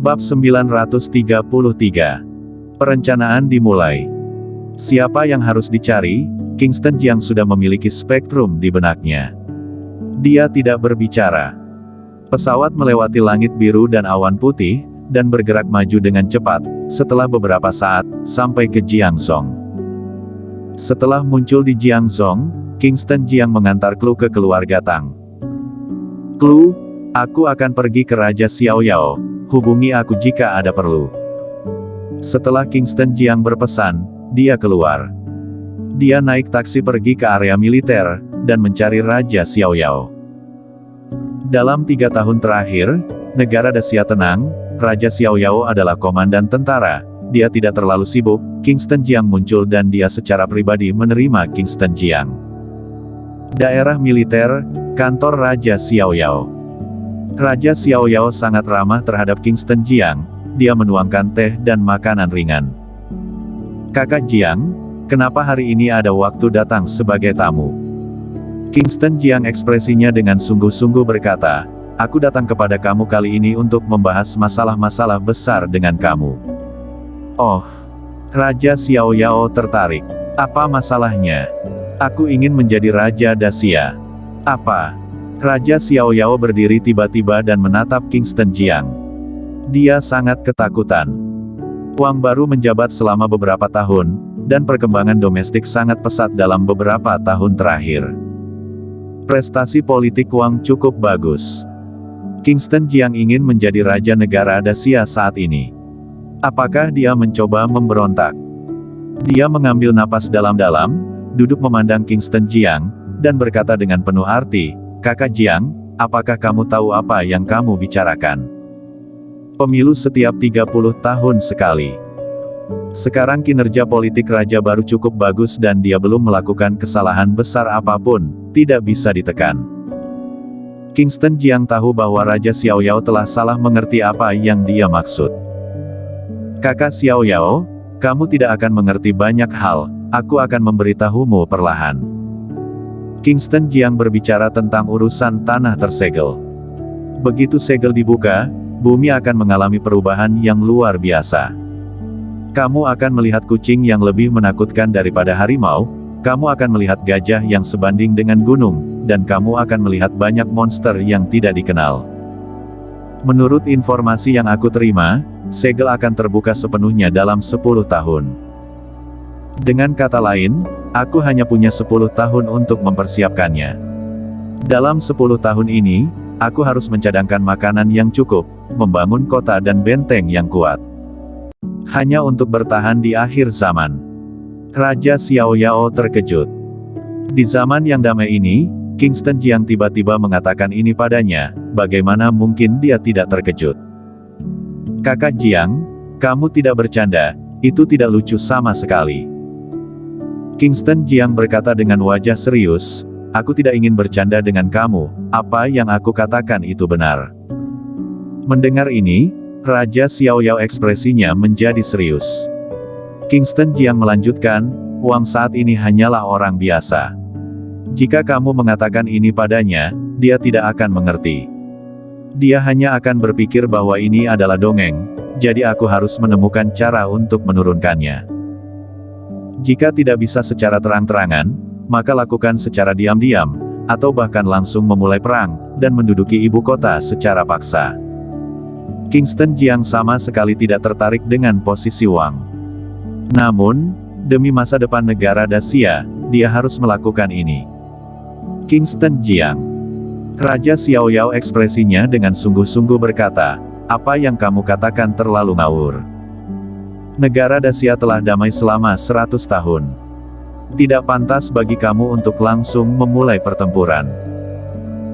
Bab 933. Perencanaan dimulai. Siapa yang harus dicari? Kingston Jiang sudah memiliki spektrum di benaknya. Dia tidak berbicara. Pesawat melewati langit biru dan awan putih, dan bergerak maju dengan cepat. Setelah beberapa saat, sampai ke Jiangzhong. Setelah muncul di Jiangzhong, Kingston Jiang mengantar Clue ke keluarga Tang. Clue, aku akan pergi ke Raja Xiaoyao. Hubungi aku jika ada perlu. Setelah Kingston Jiang berpesan, dia keluar. Dia naik taksi pergi ke area militer, dan mencari Raja Xiaoyao. Dalam 3 tahun terakhir, negara Dacia tenang, Raja Xiaoyao adalah komandan tentara. Dia tidak terlalu sibuk. Kingston Jiang muncul dan dia secara pribadi menerima Kingston Jiang. Daerah militer, kantor Raja Xiaoyao. Raja Xiaoyao sangat ramah terhadap Kingston Jiang. Dia menuangkan teh dan makanan ringan. Kakak Jiang, kenapa hari ini ada waktu datang sebagai tamu? Kingston Jiang ekspresinya dengan sungguh-sungguh berkata, aku datang kepada kamu kali ini untuk membahas masalah-masalah besar dengan kamu. Oh, Raja Xiaoyao tertarik. Apa masalahnya? Aku ingin menjadi Raja Dacia. Apa? Raja Xiaoyao berdiri tiba-tiba dan menatap Kingston Jiang. Dia sangat ketakutan. Wang baru menjabat selama beberapa tahun, dan perkembangan domestik sangat pesat dalam beberapa tahun terakhir. Prestasi politik Wang cukup bagus. Kingston Jiang ingin menjadi Raja Negara Dacia saat ini. Apakah dia mencoba memberontak? Dia mengambil napas dalam-dalam, duduk memandang Kingston Jiang, dan berkata dengan penuh arti, Kakak Jiang, apakah kamu tahu apa yang kamu bicarakan? Pemilu setiap 30 tahun sekali. Sekarang kinerja politik raja baru cukup bagus dan dia belum melakukan kesalahan besar apapun, tidak bisa ditekan. Kingston Jiang tahu bahwa Raja Xiaoyao telah salah mengerti apa yang dia maksud. Kakak Xiaoyao, kamu tidak akan mengerti banyak hal, aku akan memberitahumu perlahan. Kingston Jiang berbicara tentang urusan tanah tersegel. Begitu segel dibuka, bumi akan mengalami perubahan yang luar biasa. Kamu akan melihat kucing yang lebih menakutkan daripada harimau, kamu akan melihat gajah yang sebanding dengan gunung, dan kamu akan melihat banyak monster yang tidak dikenal. Menurut informasi yang aku terima, segel akan terbuka sepenuhnya dalam 10 tahun. Dengan kata lain, aku hanya punya 10 tahun untuk mempersiapkannya. Dalam 10 tahun ini, aku harus mencadangkan makanan yang cukup, membangun kota dan benteng yang kuat. Hanya untuk bertahan di akhir zaman. Raja Xiaoyao terkejut. Di zaman yang damai ini, Kingston Jiang tiba-tiba mengatakan ini padanya, bagaimana mungkin dia tidak terkejut? Kakak Jiang, kamu tidak bercanda, itu tidak lucu sama sekali. Kingston Jiang berkata dengan wajah serius, aku tidak ingin bercanda dengan kamu, apa yang aku katakan itu benar. Mendengar ini, Raja Xiaoyao ekspresinya menjadi serius. Kingston Jiang melanjutkan, Wang saat ini hanyalah orang biasa. Jika kamu mengatakan ini padanya, dia tidak akan mengerti. Dia hanya akan berpikir bahwa ini adalah dongeng, jadi aku harus menemukan cara untuk menurunkannya. Jika tidak bisa secara terang-terangan, maka lakukan secara diam-diam, atau bahkan langsung memulai perang, dan menduduki ibu kota secara paksa. Kingston Jiang sama sekali tidak tertarik dengan posisi Wang. Namun, demi masa depan negara Dacia, dia harus melakukan ini. Kingston Jiang. Raja Xiaoyao ekspresinya dengan sungguh-sungguh berkata, apa yang kamu katakan terlalu ngawur. Negara Dacia telah damai selama 100 tahun. Tidak pantas bagi kamu untuk langsung memulai pertempuran.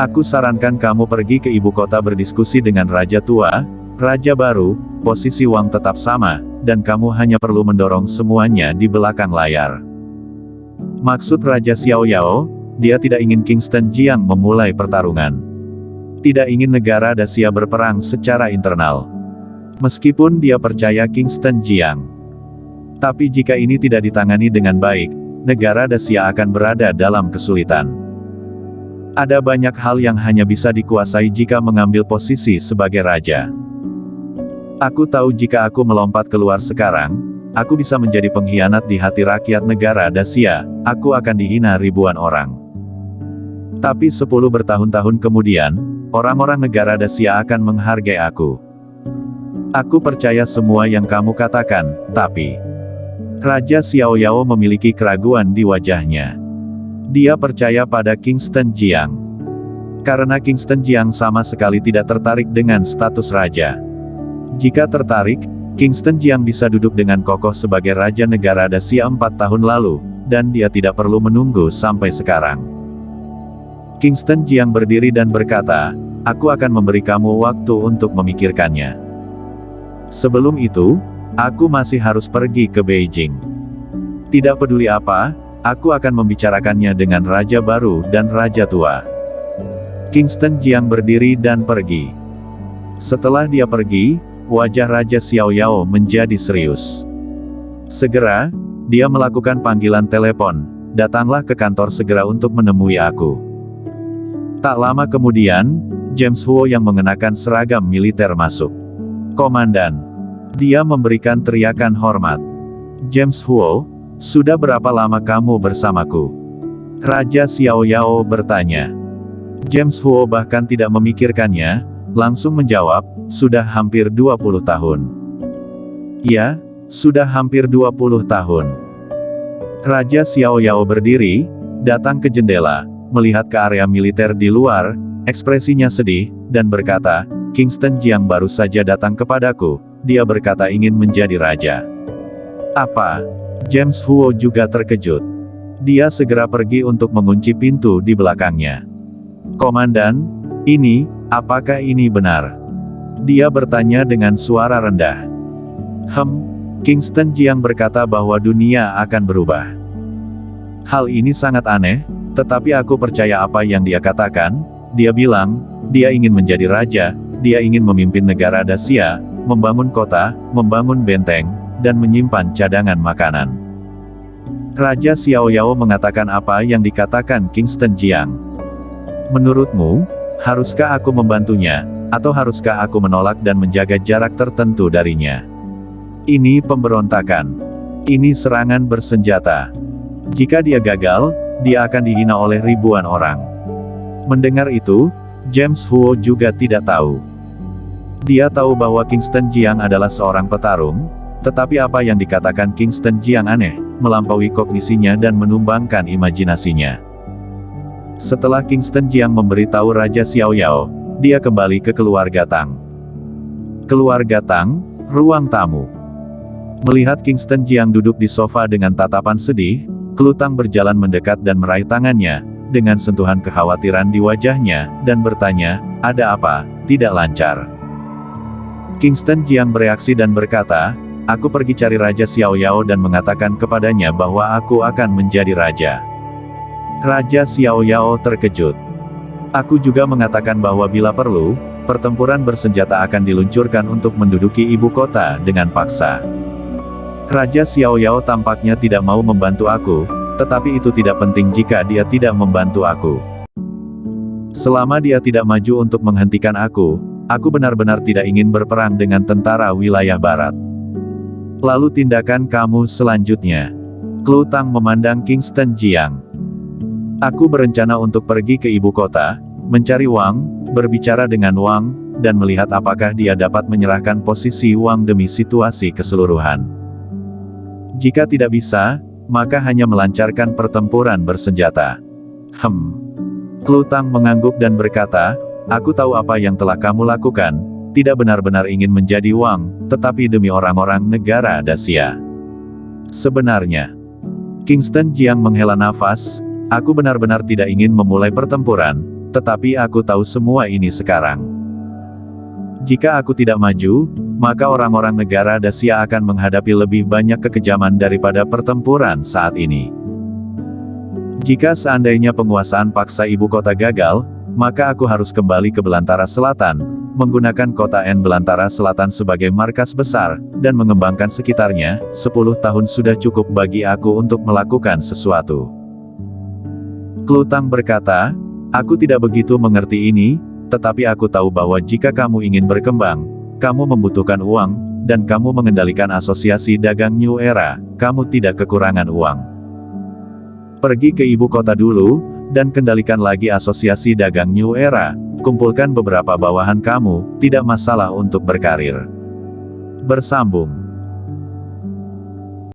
Aku sarankan kamu pergi ke ibu kota berdiskusi dengan Raja Tua, Raja Baru, posisi Wang tetap sama, dan kamu hanya perlu mendorong semuanya di belakang layar. Maksud Raja Xiaoyao, dia tidak ingin Kingston Jiang memulai pertarungan. Tidak ingin negara Dacia berperang secara internal. Meskipun dia percaya Kingston Jiang. Tapi jika ini tidak ditangani dengan baik, negara Dacia akan berada dalam kesulitan. Ada banyak hal yang hanya bisa dikuasai jika mengambil posisi sebagai raja. Aku tahu jika aku melompat keluar sekarang, aku bisa menjadi pengkhianat di hati rakyat negara Dacia, aku akan dihina ribuan orang. Tapi 10 bertahun-tahun kemudian, orang-orang negara Dacia akan menghargai aku. Aku percaya semua yang kamu katakan, tapi... Raja Xiao Yao memiliki keraguan di wajahnya. Dia percaya pada Kingston Jiang. Karena Kingston Jiang sama sekali tidak tertarik dengan status raja. Jika tertarik, Kingston Jiang bisa duduk dengan kokoh sebagai raja negara Dacia 4 tahun lalu, dan dia tidak perlu menunggu sampai sekarang. Kingston Jiang berdiri dan berkata, aku akan memberi kamu waktu untuk memikirkannya. Sebelum itu, aku masih harus pergi ke Beijing. Tidak peduli apa, aku akan membicarakannya dengan raja baru dan raja tua. Kingston Jiang berdiri dan pergi. Setelah dia pergi, wajah Raja Xiao Yao menjadi serius. Segera, dia melakukan panggilan telepon, datanglah ke kantor segera untuk menemui aku. Tak lama kemudian, James Huo yang mengenakan seragam militer masuk. Komandan. Dia memberikan teriakan hormat. James Huo, sudah berapa lama kamu bersamaku? Raja Xiao Yao bertanya. James Huo bahkan tidak memikirkannya, langsung menjawab, sudah hampir 20 tahun. Ya, sudah hampir 20 tahun. Raja Xiao Yao berdiri, datang ke jendela, melihat ke area militer di luar, ekspresinya sedih, dan berkata, Kingston Jiang baru saja datang kepadaku, dia berkata ingin menjadi raja. Apa? James Huo juga terkejut. Dia segera pergi untuk mengunci pintu di belakangnya. Komandan, apakah ini benar? Dia bertanya dengan suara rendah. Kingston Jiang berkata bahwa dunia akan berubah. Hal ini sangat aneh, tetapi aku percaya apa yang dia katakan. Dia bilang, dia ingin menjadi raja, dia ingin memimpin negara Dacia, membangun kota, membangun benteng, dan menyimpan cadangan makanan. Raja Xiao Yao mengatakan apa yang dikatakan Kingston Jiang. Menurutmu, haruskah aku membantunya, atau haruskah aku menolak dan menjaga jarak tertentu darinya? Ini pemberontakan. Ini serangan bersenjata. Jika dia gagal, dia akan dihina oleh ribuan orang. Mendengar itu, James Huo juga tidak tahu. Dia tahu bahwa Kingston Jiang adalah seorang petarung, tetapi apa yang dikatakan Kingston Jiang aneh, melampaui kognisinya dan menumbangkan imajinasinya. Setelah Kingston Jiang memberitahu Raja Xiao Yao, dia kembali ke keluarga Tang. Keluarga Tang, ruang tamu. Melihat Kingston Jiang duduk di sofa dengan tatapan sedih, Klu Tang berjalan mendekat dan meraih tangannya, dengan sentuhan kekhawatiran di wajahnya, dan bertanya, ada apa, tidak lancar. Kingston Jiang bereaksi dan berkata, aku pergi cari Raja Xiao Yao dan mengatakan kepadanya bahwa aku akan menjadi raja. Raja Xiao Yao terkejut. Aku juga mengatakan bahwa bila perlu, pertempuran bersenjata akan diluncurkan untuk menduduki ibu kota dengan paksa. Raja Xiao Yao tampaknya tidak mau membantu aku, tetapi itu tidak penting jika dia tidak membantu aku. Selama dia tidak maju untuk menghentikan aku benar-benar tidak ingin berperang dengan tentara wilayah barat. Lalu tindakan kamu selanjutnya. Klu Tang memandang Kingston Jiang. Aku berencana untuk pergi ke ibu kota, mencari Wang, berbicara dengan Wang, dan melihat apakah dia dapat menyerahkan posisi Wang demi situasi keseluruhan. Jika tidak bisa, maka hanya melancarkan pertempuran bersenjata. Klu Tang mengangguk dan berkata, aku tahu apa yang telah kamu lakukan, tidak benar-benar ingin menjadi Wang, tetapi demi orang-orang negara Dacia. Sebenarnya, Kingston Jiang menghela nafas, aku benar-benar tidak ingin memulai pertempuran, tetapi aku tahu semua ini sekarang. Jika aku tidak maju, maka orang-orang negara Dacia akan menghadapi lebih banyak kekejaman daripada pertempuran saat ini. Jika seandainya penguasaan paksa ibu kota gagal, maka aku harus kembali ke Belantara Selatan, menggunakan kota Belantara Selatan sebagai markas besar, dan mengembangkan sekitarnya. 10 tahun sudah cukup bagi aku untuk melakukan sesuatu. Klu Tang berkata, aku tidak begitu mengerti ini, tetapi aku tahu bahwa jika kamu ingin berkembang, Kamu membutuhkan uang, dan kamu mengendalikan asosiasi dagang New Era, kamu tidak kekurangan uang. Pergi ke ibu kota dulu, dan kendalikan lagi asosiasi dagang New Era, kumpulkan beberapa bawahan kamu, tidak masalah untuk berkarir. Bersambung.